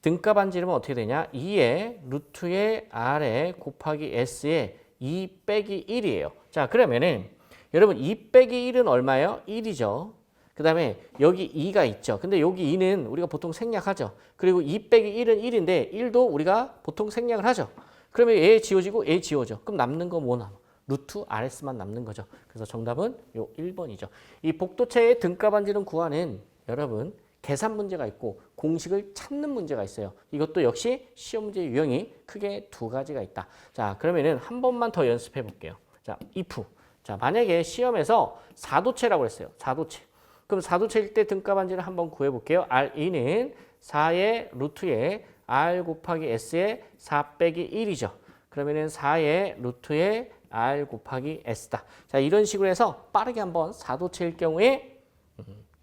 등가 반지름은 어떻게 되냐? 2의 루트의 R에 곱하기 S에 2 빼기 1이에요. 자, 그러면은 여러분 2 빼기 1은 얼마예요? 1이죠. 그 다음에 여기 2가 있죠. 근데 여기 2는 우리가 보통 생략하죠. 그리고 2 빼기 1은 1인데 1도 우리가 보통 생략을 하죠. 그러면 A 지워지고 A 지워져. 그럼 남는 거 뭐 남아? 루트 RS만 남는 거죠. 그래서 정답은 요 1번이죠. 이 복도체의 등가 반지름 구하는 여러분 계산 문제가 있고 공식을 찾는 문제가 있어요. 이것도 역시 시험 문제 유형이 크게 두 가지가 있다. 자, 그러면은 한 번만 더 연습해 볼게요. 자, if. 자, 만약에 시험에서 4도체라고 했어요. 4도체. 그럼 4도체일 때 등가 반지를 한번 구해 볼게요. R2는 4의 루트에 R 곱하기 S의 4 빼기 1이죠. 그러면은 4의 루트에 R 곱하기 S다. 자, 이런 식으로 해서 빠르게 한번 4도체일 경우에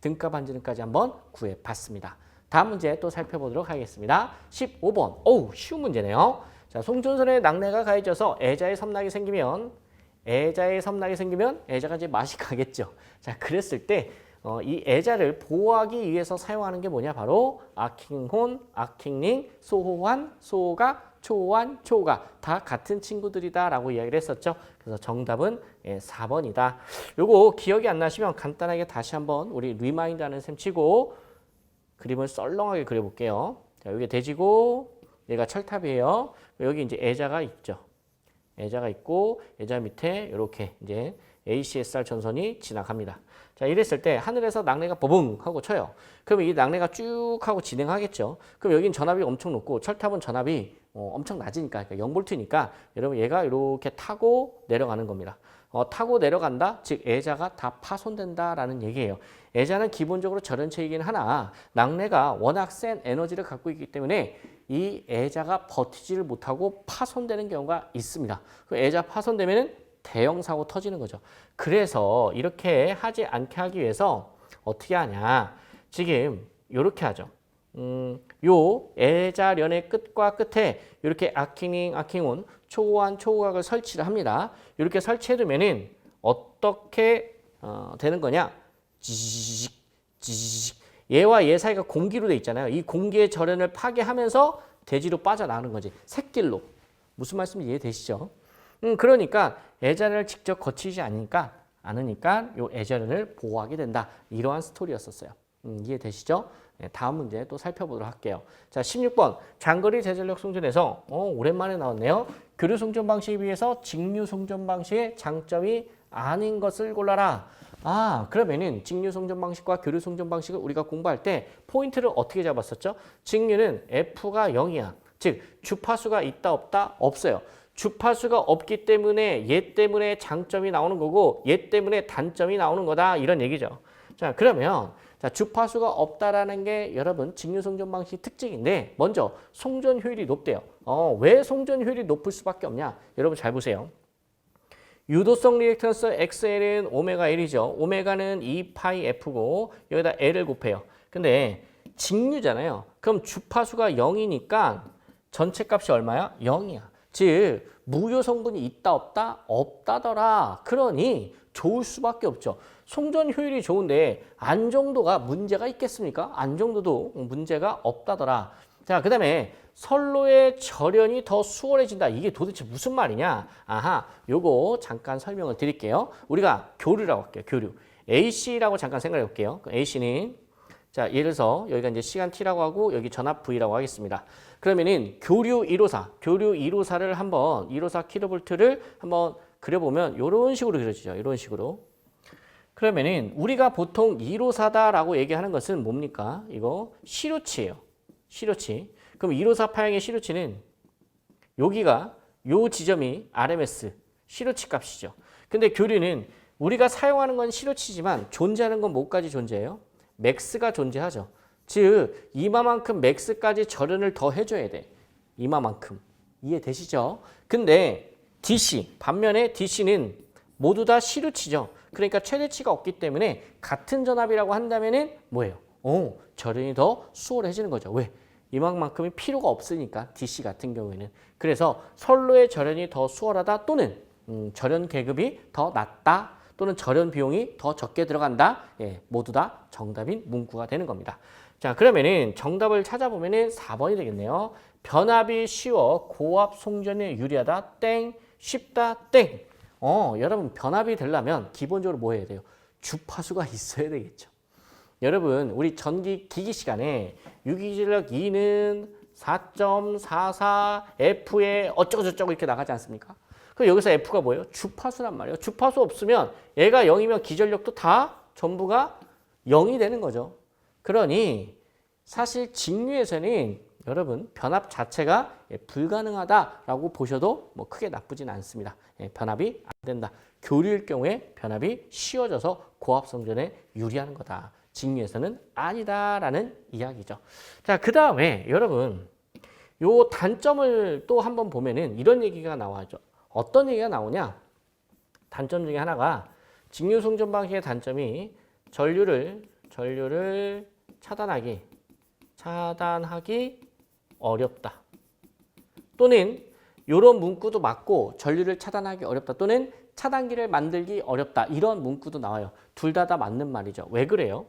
등가 반지름까지 한번 구해 봤습니다. 다음 문제 또 살펴보도록 하겠습니다. 15번. 어우, 쉬운 문제네요. 자, 송전선에 낙뢰가 가해져서 애자의 섬락이 생기면 애자가 이제 맛이 가겠죠. 자, 그랬을 때 이 애자를 보호하기 위해서 사용하는 게 뭐냐? 바로 아킹혼, 아킹링, 소호환, 소호가, 초호환, 초호가 다 같은 친구들이다라고 이야기를 했었죠. 그래서 정답은 4번이다. 요거 기억이 안 나시면 간단하게 다시 한번 우리 리마인드하는 셈 치고 그림을 썰렁하게 그려볼게요. 자, 여기 돼지고 얘가 철탑이에요. 여기 이제 애자가 있죠. 애자가 있고 애자 밑에 이렇게 이제 ACSR 전선이 지나갑니다. 자, 이랬을 때 하늘에서 낙뢰가 버붕 하고 쳐요. 그러면 이 낙뢰가 쭉 하고 진행하겠죠. 그럼 여긴 전압이 엄청 높고 철탑은 전압이 엄청 낮으니까, 그러니까 0V니까 여러분 얘가 이렇게 타고 내려가는 겁니다. 타고 내려간다? 즉 애자가 다 파손된다라는 얘기예요. 애자는 기본적으로 절연체이긴 하나 낙뢰가 워낙 센 에너지를 갖고 있기 때문에 이 애자가 버티지를 못하고 파손되는 경우가 있습니다. 그 애자 파손되면은 대형 사고 터지는 거죠. 그래서 이렇게 하지 않게 하기 위해서 어떻게 하냐? 지금 이렇게 하죠. 요 애자련의 끝과 끝에 이렇게 아킹링, 아킹온, 초호환, 초호각을 설치를 합니다. 이렇게 설치해두면은 어떻게 되는 거냐? 지직, 지직. 얘와 얘 사이가 공기로 돼 있잖아요. 이 공기의 절연을 파괴하면서 대지로 빠져나가는 거지. 샛길로. 무슨 말씀인지 이해되시죠? 그러니까 애자를 직접 거치지 않으니까 요 애자련을 보호하게 된다. 이러한 스토리였었어요. 이해되시죠? 네, 다음 문제 또 살펴보도록 할게요. 자, 16번. 장거리 제전력 송전에서 오랜만에 나왔네요. 교류 송전 방식에 비해서 직류 송전 방식의 장점이 아닌 것을 골라라. 아, 그러면은 직류 송전 방식과 교류 송전 방식을 우리가 공부할 때 포인트를 어떻게 잡았었죠? 직류는 F가 0이야. 즉 주파수가 있다 없다? 없어요. 주파수가 없기 때문에 얘 때문에 장점이 나오는 거고 얘 때문에 단점이 나오는 거다. 이런 얘기죠. 자, 그러면 자, 주파수가 없다라는 게 여러분 직류 송전 방식 특징인데 먼저 송전 효율이 높대요. 왜 송전 효율이 높을 수밖에 없냐? 여러분 잘 보세요. 유도성 리액턴스 XL은 오메가 L이죠. 오메가는 2파이 F고 여기다 L을 곱해요. 근데 직류잖아요. 그럼 주파수가 0이니까 전체 값이 얼마야? 0이야. 즉 무효 성분이 있다 없다? 없다더라. 그러니 좋을 수밖에 없죠. 송전 효율이 좋은데 안정도가 문제가 있겠습니까? 안정도도 문제가 없다더라. 자, 그 다음에 선로의 절연이 더 수월해진다. 이게 도대체 무슨 말이냐? 아하, 요거 잠깐 설명을 드릴게요. 우리가 교류라고 할게요. 교류. AC라고 잠깐 생각해 볼게요. AC는 자, 예를 들어서 여기가 이제 시간 T라고 하고 여기 전압 V라고 하겠습니다. 그러면은 교류 154를 한번 154 킬로볼트를 한번 그려보면 이런 식으로 그려지죠. 이런 식으로. 그러면은 우리가 보통 154다라고 얘기하는 것은 뭡니까? 이거 시루치예요. 시루치. 그럼 154 파형의 시루치는 여기가 요 지점이 RMS 시루치 값이죠. 근데 교류는 우리가 사용하는 건 시루치지만 존재하는 건 뭐까지 존재해요? 맥스가 존재하죠. 즉 이마만큼 맥스까지 절연을 더 해줘야 돼. 이마만큼. 이해되시죠? 근데 DC, 반면에 DC는 모두 다 시루치죠. 그러니까 최대치가 없기 때문에 같은 전압이라고 한다면은 뭐예요? 절연이 더 수월해지는 거죠. 왜? 이만큼이 필요가 없으니까 DC 같은 경우에는. 그래서 선로의 절연이 더 수월하다 또는 절연 계급이 더 낮다 또는 절연 비용이 더 적게 들어간다. 예, 모두 다 정답인 문구가 되는 겁니다. 자, 그러면은 정답을 찾아보면은 4번이 되겠네요. 변압이 쉬워 고압 송전에 유리하다 땡 쉽다 땡. 여러분 변압이 되려면 기본적으로 뭐 해야 돼요? 주파수가 있어야 되겠죠. 여러분 우리 전기 기기 시간에 유기질력 2는 4.44 F에 어쩌고저쩌고 이렇게 나가지 않습니까? 그럼 여기서 F가 뭐예요? 주파수란 말이에요. 주파수 없으면 얘가 0이면 기전력도 다 전부가 0이 되는 거죠. 그러니 사실 직류에서는 여러분 변압 자체가 불가능하다라고 보셔도 뭐 크게 나쁘진 않습니다. 변압이 안 된다. 교류일 경우에 변압이 쉬워져서 고압성전에 유리하는 거다. 직류에서는 아니다라는 이야기죠. 자, 그 다음에 여러분 요 단점을 또 한번 보면은 이런 얘기가 나와죠. 어떤 얘기가 나오냐? 단점 중에 하나가 직류송전 방식의 단점이 전류를 차단하기 어렵다. 또는 이런 문구도 맞고 전류를 차단하기 어렵다. 또는 차단기를 만들기 어렵다. 이런 문구도 나와요. 둘 다 맞는 말이죠. 왜 그래요?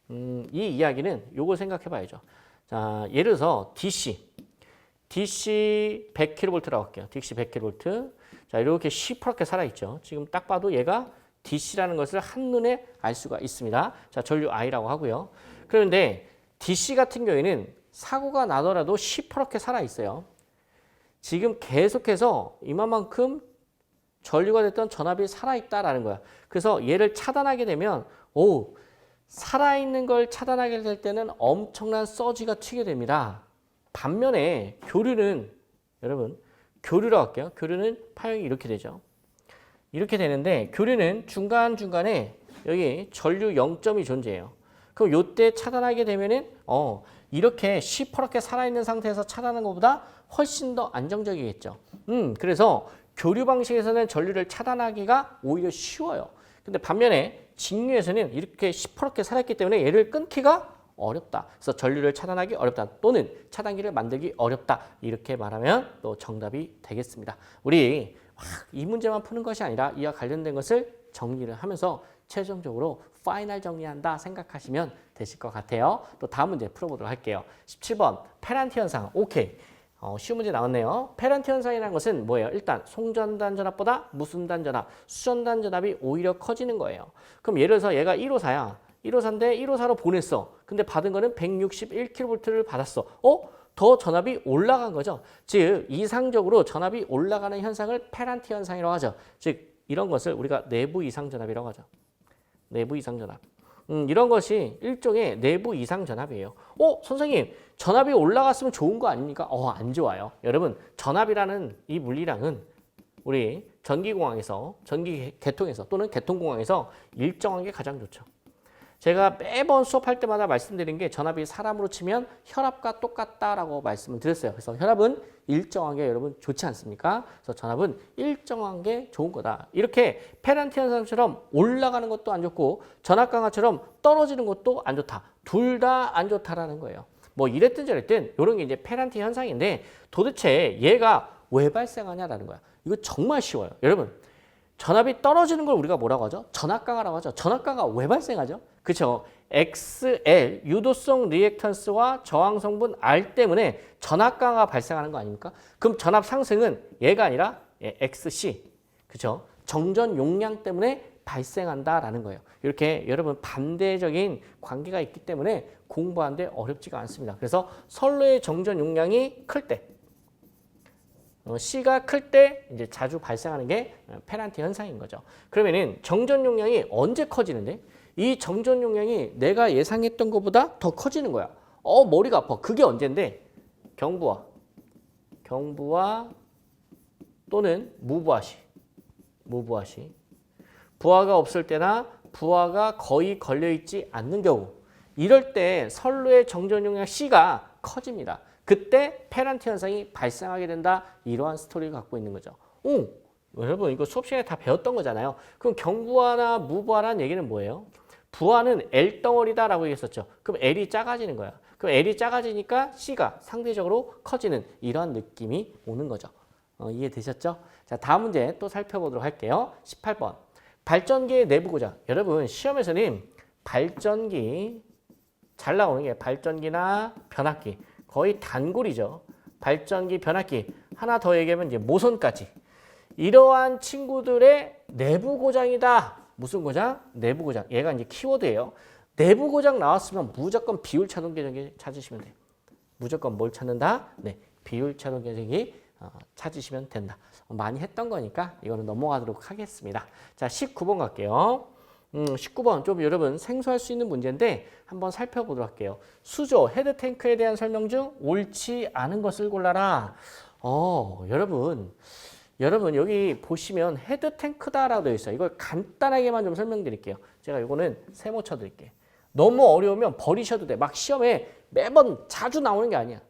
이 이야기는 요걸 생각해 봐야죠. 자, 예를 들어서 DC 100kV라고 할게요. DC 100kV. 자, 이렇게 시퍼렇게 살아있죠. 지금 딱 봐도 얘가 DC라는 것을 한눈에 알 수가 있습니다. 자, 전류 I라고 하고요. 그런데 DC 같은 경우에는 사고가 나더라도 시퍼렇게 살아있어요. 지금 계속해서 이만큼 전류가 됐던 전압이 살아있다라는 거야. 그래서 얘를 차단하게 되면 살아있는 걸 차단하게 될 때는 엄청난 서지가 튀게 됩니다. 반면에 교류는 여러분 교류라고 할게요. 교류는 파형이 이렇게 되죠. 이렇게 되는데 교류는 중간중간에 여기 전류 0점이 존재해요. 그럼 요때 차단하게 되면은 이렇게 시퍼렇게 살아있는 상태에서 차단하는 것보다 훨씬 더 안정적이겠죠. 그래서 교류 방식에서는 전류를 차단하기가 오히려 쉬워요. 근데 반면에 직류에서는 이렇게 시퍼렇게 살아있기 때문에 얘를 끊기가 어렵다. 그래서 전류를 차단하기 어렵다. 또는 차단기를 만들기 어렵다. 이렇게 말하면 또 정답이 되겠습니다. 우리 이 문제만 푸는 것이 아니라 이와 관련된 것을 정리를 하면서 최종적으로 파이널 정리한다 생각하시면 되실 것 같아요. 또 다음 문제 풀어보도록 할게요. 17번 페란티 현상. 오케이. 쉬운 문제 나왔네요. 페란티 현상이라는 것은 뭐예요? 일단 송전단 전압보다 무순단 전압, 수전단 전압이 오히려 커지는 거예요. 그럼 예를 들어서 얘가 154야. 154인데 154로 보냈어. 근데 받은 거는 161kV를 받았어. 더 전압이 올라간 거죠. 즉 이상적으로 전압이 올라가는 현상을 페란티 현상이라고 하죠. 즉 이런 것을 우리가 내부 이상 전압이라고 하죠. 내부 이상 전압. 이런 것이 일종의 내부 이상 전압이에요. 선생님 전압이 올라갔으면 좋은 거 아닙니까? 안 좋아요. 여러분 전압이라는 이 물리량은 우리 전기공학에서 전기 계통에서 또는 계통공학에서 일정한 게 가장 좋죠. 제가 매번 수업할 때마다 말씀드린 게 전압이 사람으로 치면 혈압과 똑같다라고 말씀을 드렸어요. 그래서 혈압은 일정한 게 여러분 좋지 않습니까? 그래서 전압은 일정한 게 좋은 거다. 이렇게 페란티 현상처럼 올라가는 것도 안 좋고 전압 강화처럼 떨어지는 것도 안 좋다. 둘 다 안 좋다라는 거예요. 뭐 이랬든 저랬든 이런 게 이제 페란티 현상인데 도대체 얘가 왜 발생하냐라는 거야. 이거 정말 쉬워요. 여러분 전압이 떨어지는 걸 우리가 뭐라고 하죠? 전압 강화라고 하죠. 전압 강화 왜 발생하죠? 그렇죠. XL 유도성 리액턴스와 저항 성분 R 때문에 전압 강화가 발생하는 거 아닙니까? 그럼 전압 상승은 얘가 아니라 XC 그렇죠. 정전 용량 때문에 발생한다라는 거예요. 이렇게 여러분 반대적인 관계가 있기 때문에 공부하는데 어렵지가 않습니다. 그래서 선로의 정전 용량이 클 때 C가 클 때 이제 자주 발생하는 게 페란티 현상인 거죠. 그러면은 정전 용량이 언제 커지는데? 이 정전 용량이 내가 예상했던 것보다 더 커지는 거야. 머리가 아파. 그게 언젠데? 경부하 또는 무부하시. 부하가 없을 때나 부하가 거의 걸려있지 않는 경우. 이럴 때 선로의 정전 용량 C가 커집니다. 그때 페란티 현상이 발생하게 된다. 이러한 스토리를 갖고 있는 거죠. 여러분 이거 수업 시간에 다 배웠던 거잖아요. 그럼 경부하나 무부하라는 얘기는 뭐예요? 부하는 L덩어리다라고 얘기했었죠. 그럼 L이 작아지는 거야. 그럼 L이 작아지니까 C가 상대적으로 커지는 이러한 느낌이 오는 거죠. 이해되셨죠? 자, 다음 문제 또 살펴보도록 할게요. 18번. 발전기의 내부 고장. 여러분 시험에서는 발전기 잘 나오는 게 발전기나 변압기. 거의 단골이죠. 발전기, 변압기. 하나 더 얘기하면 이제 모선까지. 이러한 친구들의 내부 고장이다. 무슨 고장? 내부 고장. 얘가 이제 키워드예요. 내부 고장 나왔으면 무조건 비율 차동 계정기 찾으시면 돼요. 무조건 뭘 찾는다? 네, 비율 차동 계정기 찾으시면 된다. 많이 했던 거니까 이거는 넘어가도록 하겠습니다. 자, 19번 갈게요. 19번 좀 여러분 생소할 수 있는 문제인데 한번 살펴보도록 할게요. 수조, 헤드 탱크에 대한 설명 중 옳지 않은 것을 골라라. 여러분 여기 보시면 헤드 탱크다라고 되어 있어요. 이걸 간단하게만 좀 설명드릴게요. 제가 이거는 세모 쳐드릴게요. 너무 어려우면 버리셔도 돼. 막 시험에 매번 자주 나오는 게 아니야.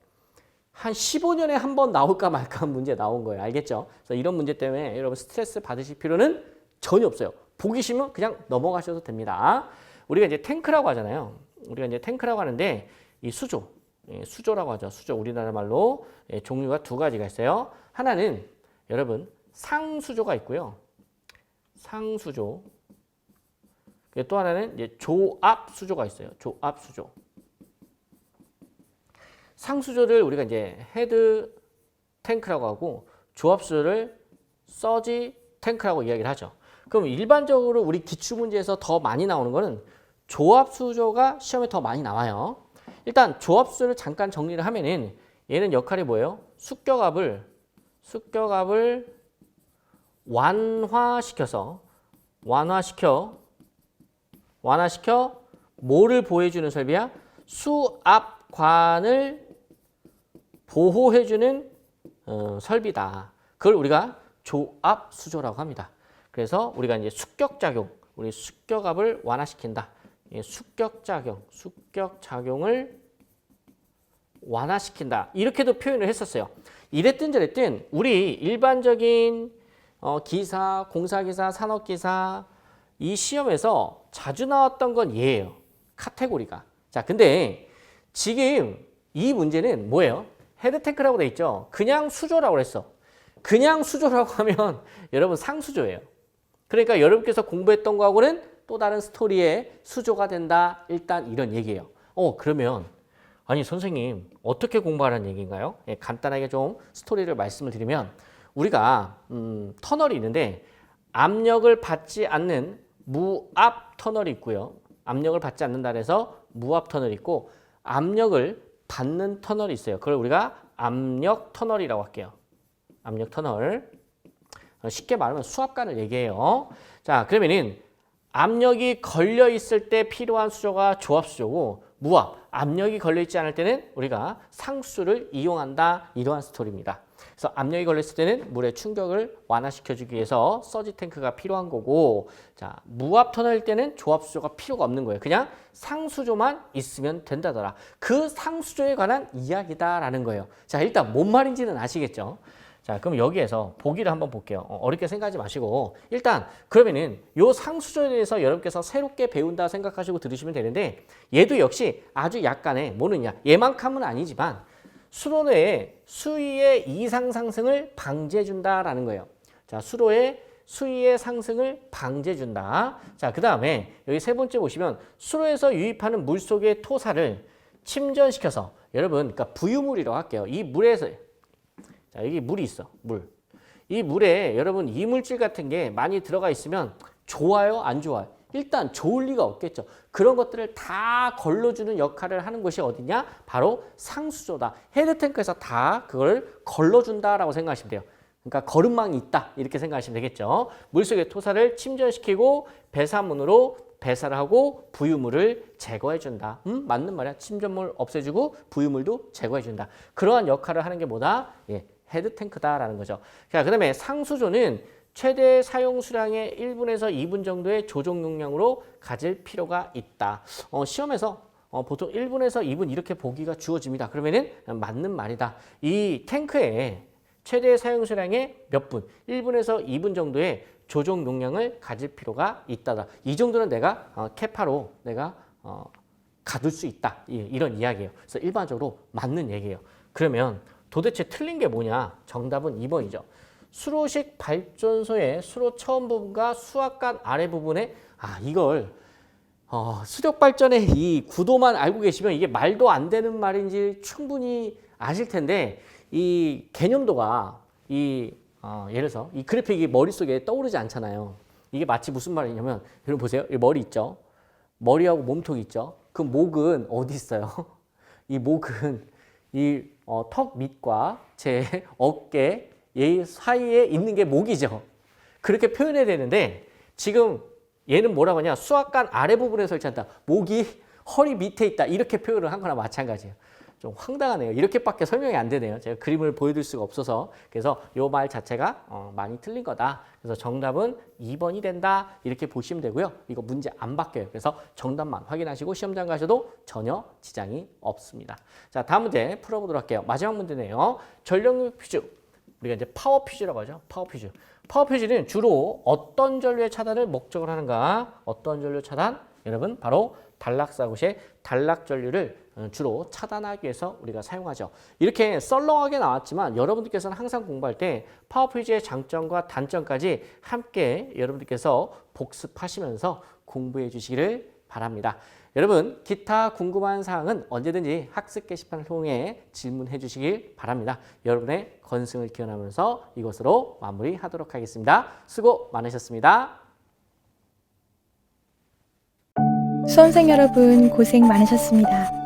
한 15년에 한 번 나올까 말까 한 문제 나온 거예요. 알겠죠? 그래서 이런 문제 때문에 여러분 스트레스 받으실 필요는 전혀 없어요. 보기 싫으면 그냥 넘어가셔도 됩니다. 우리가 이제 탱크라고 하잖아요. 우리가 이제 탱크라고 하는데 이 수조, 수조라고 하죠. 수조 우리나라 말로 종류가 두 가지가 있어요. 하나는 여러분 상수조가 있고요. 상수조. 또 하나는 이제 조압수조가 있어요. 조압수조. 상수조를 우리가 이제 헤드 탱크라고 하고 조압수조를 서지 탱크라고 이야기를 하죠. 그럼 일반적으로 우리 기출문제에서 더 많이 나오는 거는 조압수조가 시험에 더 많이 나와요. 일단 조압수조를 잠깐 정리를 하면은 얘는 역할이 뭐예요? 습격압을 완화시켜 뭐를 보호해주는 설비야? 수압관을 보호해주는 설비다. 그걸 우리가 조압수조라고 합니다. 그래서 우리가 이제 습격작용, 우리 습격압을 완화시킨다. 습격작용을 완화시킨다. 이렇게도 표현을 했었어요. 이랬든 저랬든 우리 일반적인 기사, 공사기사, 산업기사 이 시험에서 자주 나왔던 건 얘예요. 카테고리가. 자, 근데 지금 이 문제는 뭐예요? 헤드탱크라고 돼 있죠. 그냥 수조라고 그랬어. 그냥 수조라고 하면 여러분 상수조예요. 그러니까 여러분께서 공부했던 거하고는 또 다른 스토리의 수조가 된다. 일단 이런 얘기예요. 그러면 아니 선생님 어떻게 공부하라는 얘기인가요? 간단하게 좀 스토리를 말씀을 드리면 우리가 터널이 있는데 압력을 받지 않는 무압 터널이 있고요. 압력을 받지 않는다 해서 무압 터널이 있고 압력을 받는 터널이 있어요. 그걸 우리가 압력 터널이라고 할게요. 압력 터널. 쉽게 말하면 수압관을 얘기해요. 자, 그러면은 압력이 걸려 있을 때 필요한 수조가 조압수조고 무압, 압력이 걸려 있지 않을 때는 우리가 상수를 이용한다. 이러한 스토리입니다. 그래서 압력이 걸렸을 때는 물의 충격을 완화시켜주기 위해서 서지 탱크가 필요한 거고, 자, 무압 터널일 때는 조압수조가 필요가 없는 거예요. 그냥 상수조만 있으면 된다더라. 그 상수조에 관한 이야기다라는 거예요. 자, 일단 뭔 말인지는 아시겠죠? 자, 그럼 여기에서 보기를 한번 볼게요. 어렵게 생각하지 마시고 일단 그러면은 요 상수조에 대해서 여러분께서 새롭게 배운다 생각하시고 들으시면 되는데 얘도 역시 아주 약간의 뭐느냐 얘만큼은 아니지만 수로 내에 수위의 이상 상승을 방지해준다라는 거예요. 자, 수로의 수위의 상승을 방지해준다. 자, 그 다음에 여기 세 번째 보시면 수로에서 유입하는 물 속의 토사를 침전시켜서 여러분 그러니까 부유물이라고 할게요. 이 물에서 자, 여기 물이 있어. 물. 이 물에 여러분 이물질 같은 게 많이 들어가 있으면 좋아요? 안 좋아요? 일단 좋을 리가 없겠죠. 그런 것들을 다 걸러주는 역할을 하는 곳이 어디냐? 바로 상수조다. 헤드탱크에서 다 그걸 걸러준다라고 생각하시면 돼요. 그러니까 거름망이 있다. 이렇게 생각하시면 되겠죠. 물속의 토사를 침전시키고 배사문으로 배사를 하고 부유물을 제거해준다. 맞는 말이야. 침전물 없애주고 부유물도 제거해준다. 그러한 역할을 하는 게 뭐다? 예, 헤드탱크다라는 거죠. 자, 그 다음에 상수조는 최대 사용 수량의 1분에서 2분 정도의 조종 용량으로 가질 필요가 있다. 시험에서 보통 1분에서 2분 이렇게 보기가 주어집니다. 그러면은 맞는 말이다. 이 탱크에 최대 사용 수량의 몇 분, 1분에서 2분 정도의 조종 용량을 가질 필요가 있다. 이 정도는 내가 캐파로 내가 가둘 수 있다. 이런 이야기예요. 그래서 일반적으로 맞는 얘기예요. 그러면 도대체 틀린 게 뭐냐? 정답은 2번이죠. 수로식 발전소의 수로 처음 부분과 수압관 아래 부분에 이걸 수력 발전의 이 구도만 알고 계시면 이게 말도 안 되는 말인지 충분히 아실 텐데 이 개념도가 예를 들어서 이 그래픽이 머릿속에 떠오르지 않잖아요. 이게 마치 무슨 말이냐면 여러분 보세요. 이 머리 있죠. 머리하고 몸통 있죠. 그 목은 어디 있어요? 이 목은 이 턱 밑과 제 어깨 이 사이에 있는 게 목이죠. 그렇게 표현해야 되는데 지금 얘는 뭐라고 하냐? 수학관 아래 부분에 설치한다. 목이 허리 밑에 있다. 이렇게 표현을 한 거나 마찬가지예요. 좀 황당하네요. 이렇게밖에 설명이 안 되네요. 제가 그림을 보여드릴 수가 없어서. 그래서 이 말 자체가 많이 틀린 거다. 그래서 정답은 2번이 된다. 이렇게 보시면 되고요. 이거 문제 안 바뀌어요. 그래서 정답만 확인하시고 시험장 가셔도 전혀 지장이 없습니다. 자, 다음 문제 풀어보도록 할게요. 마지막 문제네요. 전력률 퓨즈. 우리가 이제 파워 퓨즈라고 하죠. 파워 퓨즈. 파워 퓨즈는 주로 어떤 전류의 차단을 목적으로 하는가? 어떤 전류 차단? 여러분 바로 단락사굿의 단락 전류를 주로 차단하기 위해서 우리가 사용하죠. 이렇게 썰렁하게 나왔지만 여러분들께서는 항상 공부할 때 파워 퓨즈의 장점과 단점까지 함께 여러분들께서 복습하시면서 공부해 주시기를 바랍니다. 여러분 기타 궁금한 사항은 언제든지 학습 게시판을 통해 질문해 주시길 바랍니다. 여러분의 건승을 기원하면서 이것으로 마무리하도록 하겠습니다. 수고 많으셨습니다. 수험생 여러분 고생 많으셨습니다.